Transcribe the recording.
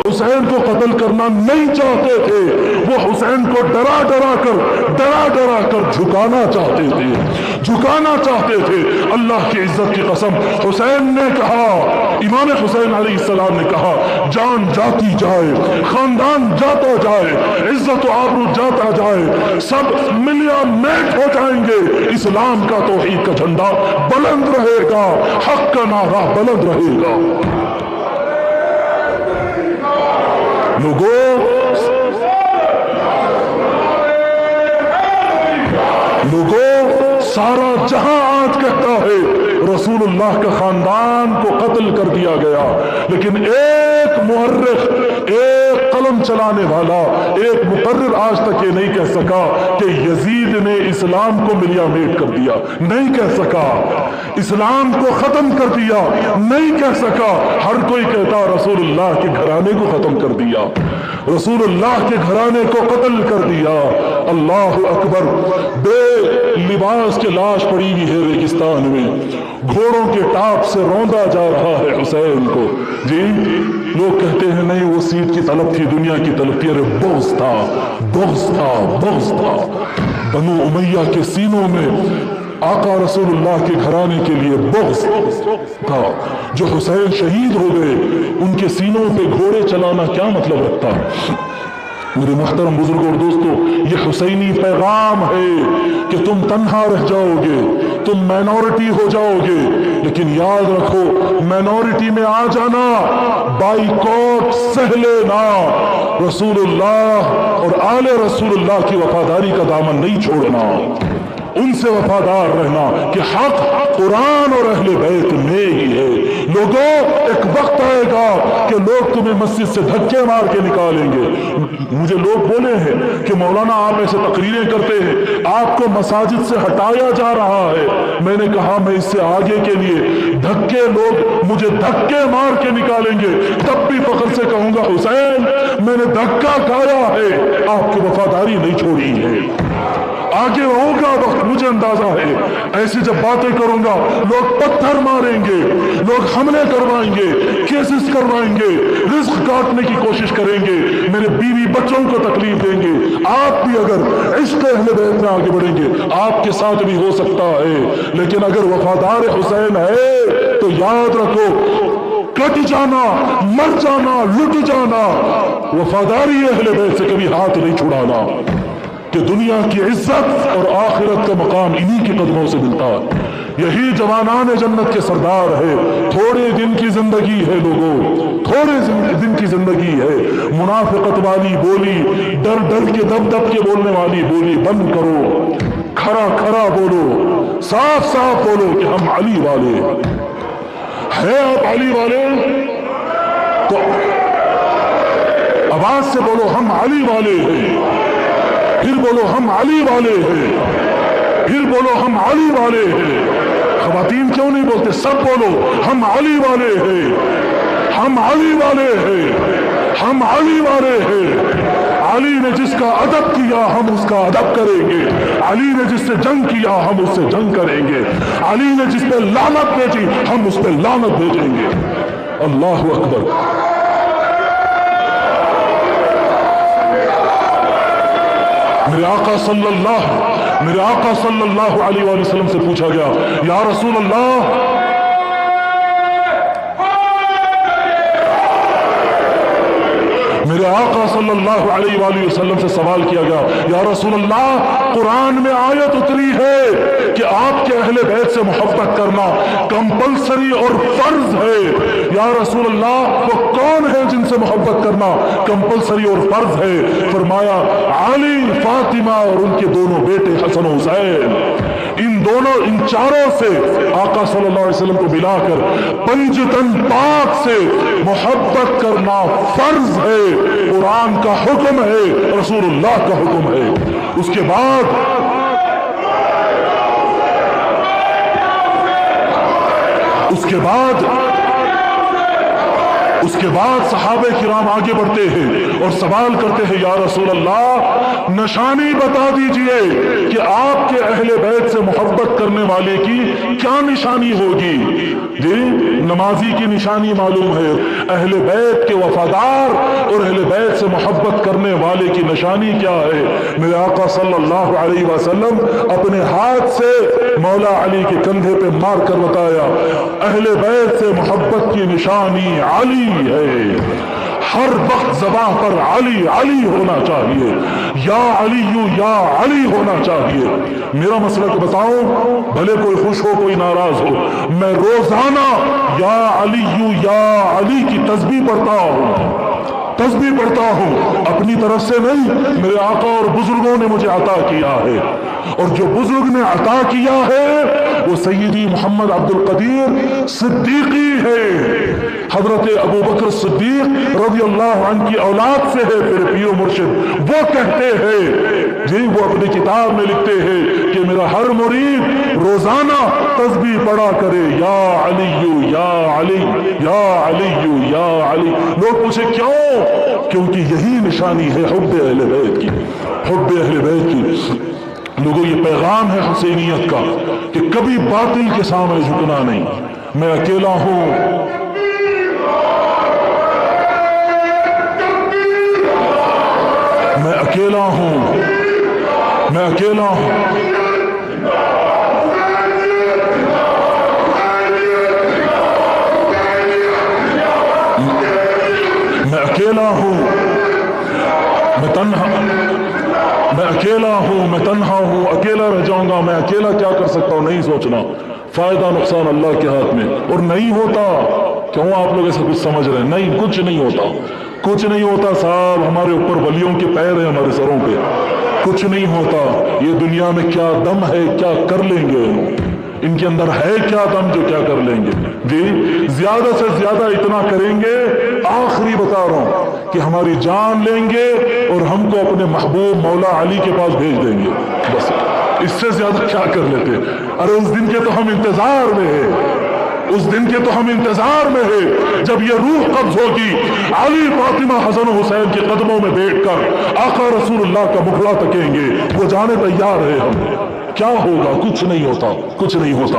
حسین کو قتل کرنا نہیں چاہتے تھے، وہ حسین کو ڈرا ڈرا کر جھکانا چاہتے تھے۔ اللہ کی عزت کی قسم، حسین نے کہا، امام حسین علیہ السلام نے کہا، جان جاتی جائے، خاندان جاتا جائے، عزت و آبرو جاتا جائے، سب ملیا میٹ ہو جائیں گے، اسلام کا توحید کا جھنڈا بلند رہے گا، حق کا نعرہ بلند رہے گا۔ لوگوں سارا جہاں آج کہتا ہے رسول اللہ کا خاندان کو قتل کر دیا گیا، لیکن ایک مورخ، ایک قلم چلانے والا، ایک مقرر آج تک یہ نہیں کہہ سکا کہ یزید نے اسلام کو ملیا میٹ کر دیا، نہیں کہہ سکا، اسلام کو ختم کر دیا، نہیں کہہ سکا۔ ہر کوئی کہتا رسول اللہ کے گھرانے کو ختم کر دیا، رسول اللہ کے گھرانے کو قتل کر دیا۔ اللہ اکبر، بے لباس کے لاش پڑی ہوئی ہے ریگستان میں، گھوڑوں کے ٹاپ سے روندا جا رہا ہے حسین کو۔ جی لوگ کہتے ہیں نہیں وہ سیٹ کی طلب تھی، دنیا کی طلب تھی، ارے بغض تھا۔ بنو امیہ کے سینوں میں آقا رسول اللہ کے گھرانے کے لیے بغض تھا۔ جو حسین شہید ہو گئے ان کے سینوں پہ گھوڑے چلانا کیا مطلب رکھتا؟ میرے محترم بزرگوں اور دوستو، یہ حسینی پیغام ہے کہ تم تنہا رہ جاؤ گے، تم مائنورٹی ہو جاؤ گے، لیکن یاد رکھو مائنورٹی میں آ جانا، بائیکاٹ سہ لینا، رسول اللہ اور آل رسول اللہ کی وفاداری کا دامن نہیں چھوڑنا، ان سے وفادار رہنا کہ حق قرآن اور اہل بیت میں ہی ہے۔ لوگوں ایک وقت آئے گا کہ لوگ تمہیں مسجد سے دھکے مار کے نکالیں گے۔ مجھے لوگ بولے ہیں کہ مولانا آپ ایسے تقریریں کرتے ہیں، آپ کو مساجد سے ہٹایا جا رہا ہے۔ میں نے کہا میں اس سے آگے کے لیے دھکے، لوگ مجھے دھکے مار کے نکالیں گے، تب بھی فخر سے کہوں گا حسین میں نے دھکا کھایا ہے، آپ کی وفاداری نہیں چھوڑی ہے۔ آگے ہوگا وقت، مجھے اندازہ ہے، ایسی جب باتیں کروں گا لوگ پتھر ماریں گے، لوگ حملے کروائیں گے، کیسز کروائیں گے، رزق کاٹنے کی کوشش کریں گے، میرے بیوی بچوں کو تکلیف دیں گے۔ آپ بھی اگر عشق اہل بیت میں آگے بڑھیں گے آپ کے ساتھ بھی ہو سکتا ہے، لیکن اگر وفادار حسین ہے تو یاد رکھو کٹ جانا، مر جانا، لٹ جانا، وفاداری اہل بیت سے کبھی ہاتھ نہیں چھڑانا، کہ دنیا کی عزت اور آخرت کا مقام انہی کے قدموں سے ملتا ہے۔ یہی جوانان جنت کے سردار ہے۔ تھوڑے دن کی زندگی ہے لوگوں، تھوڑے دن کی زندگی ہے۔ منافقت والی بولی، ڈر ڈر کے دب دب کے بولنے والی بولی بند کرو، کھرا کھرا بولو، صاف صاف بولو کہ ہم علی والے ہیں۔ آپ علی والے تو آواز سے بولو ہم علی والے ہیں، پھر بولو ہم علی والے ہیں، پھر بولو ہم علی والے ہیں۔ خواتین کیوں نہیں بولتے؟ سب بولو ہم علی والے ہیں، ہم علی والے ہیں، ہم علی والے ہیں۔ علی نے جس کا ادب کیا ہم اس کا ادب کریں گے، علی نے جس سے جنگ کیا ہم اس سے جنگ کریں گے، علی نے جس پہ لعنت بھیجی ہم اس پہ لعنت بھیجیں گے۔ اللہ اکبر۔ میرے آقا صلی اللہ علیہ وآلہ وسلم سے پوچھا گیا، یا رسول اللہ میرے آقا صلی اللہ علیہ وآلہ وسلم سے سوال کیا گیا، یا رسول اللہ قرآن میں آیت اتری ہے کہ آپ کے اہل بیت سے محبت کرنا کمپلسری اور فرض ہے۔ یا رسول اللہ وہ کون ہے جن سے محبت کرنا کمپلسری اور فرض ہے؟ فرمایا علی، فاطمہ اور ان کے دونوں بیٹے حسن و حسین۔ ان چاروں سے آقا صلی اللہ علیہ وسلم کو ملا کر پنجتن پاک سے محبت کرنا فرض ہے، قرآن کا حکم ہے، رسول اللہ کا حکم ہے۔ اس کے بعد اس کے بعد صحابہ کرام آگے بڑھتے ہیں اور سوال کرتے ہیں یا رسول اللہ نشانی بتا دیجئے کہ آپ کے اہل بیت سے محبت کرنے والے کی کیا نشانی ہوگی. جی نمازی کی نشانی معلوم ہے, اہل بیت کے وفادار اور اہل بیت سے محبت کرنے والے کی نشانی کیا ہے؟ میرے آقا صلی اللہ علیہ وسلم اپنے ہاتھ سے مولا علی کے کندھے پہ مار کر بتایا اہل بیت سے محبت کی نشانی علی ہے. ہر وقت زبان پر علی علی ہونا چاہیے, یا علی ہونا چاہیے. میرا مسئلہ تو بتاؤں, بھلے کوئی خوش ہو کوئی ناراض ہو, میں روزانہ یا علی کی تسبیح پڑھتا ہوں, اپنی طرف سے نہیں, میرے آقا اور بزرگوں نے مجھے عطا کیا ہے, اور جو بزرگ نے عطا کیا ہے وہ سیدی محمد عبد القدیر صدیقی ہے. حضرت ابو بکر صدیق رضی اللہ عنہ کی اولاد سے ہے پھر پیر و مرشد. وہ کہتے ہیں جی, وہ اپنی کتاب میں لکھتے ہیں کہ میرا ہر مرید روزانہ تسبیح پڑھا کرے یا علی یا علی یا علی یا علی. لوگ پوچھے کیوں؟ کیونکہ یہی نشانی ہے حب اہل بیت کی, حب اہل بیت کی. لوگوں یہ پیغام ہے حسینیت کا کہ کبھی باطل کے سامنے جھکنا نہیں. میں اکیلا ہوں, میں اکیلا ہوں, میں اکیلا ہوں, میں اکیلا ہوں, میں تنہا, میں اکیلا ہوں, میں تنہا ہوں, اکیلا رہ جاؤں گا. میں اکیلا کیا کر سکتا ہوں؟ نہیں سوچنا. فائدہ نقصان اللہ کے ہاتھ میں, اور نہیں ہوتا. کیوں آپ لوگ ایسا کچھ سمجھ رہے ہیں؟ نہیں, کچھ نہیں ہوتا, کچھ نہیں ہوتا صاحب. ہمارے اوپر ولیوں کے پیر ہیں ہمارے سروں پہ, کچھ نہیں ہوتا. یہ دنیا میں کیا دم ہے, کیا کر لیں گے, ان کے اندر ہے کیا دم جو کیا کر لیں گے. جی زیادہ سے زیادہ اتنا کریں گے, آخری بتا رہا ہوں, کہ ہماری جان لیں گے اور ہم کو اپنے محبوب مولا علی کے پاس بھیج دیں گے. بس اس سے زیادہ کیا کر لیتے؟ ارے اس دن کے تو ہم انتظار میں ہیں, اس دن کے تو ہم انتظار میں ہیں جب یہ روح قبض ہوگی, علی فاطمہ حسن حسین کے قدموں میں بیٹھ کر آقا رسول اللہ کا مکھڑا تکیں گے. وہ جانے تیار ہے ہم. کیا ہوگا؟ کچھ نہیں ہوتا, کچھ نہیں ہوتا.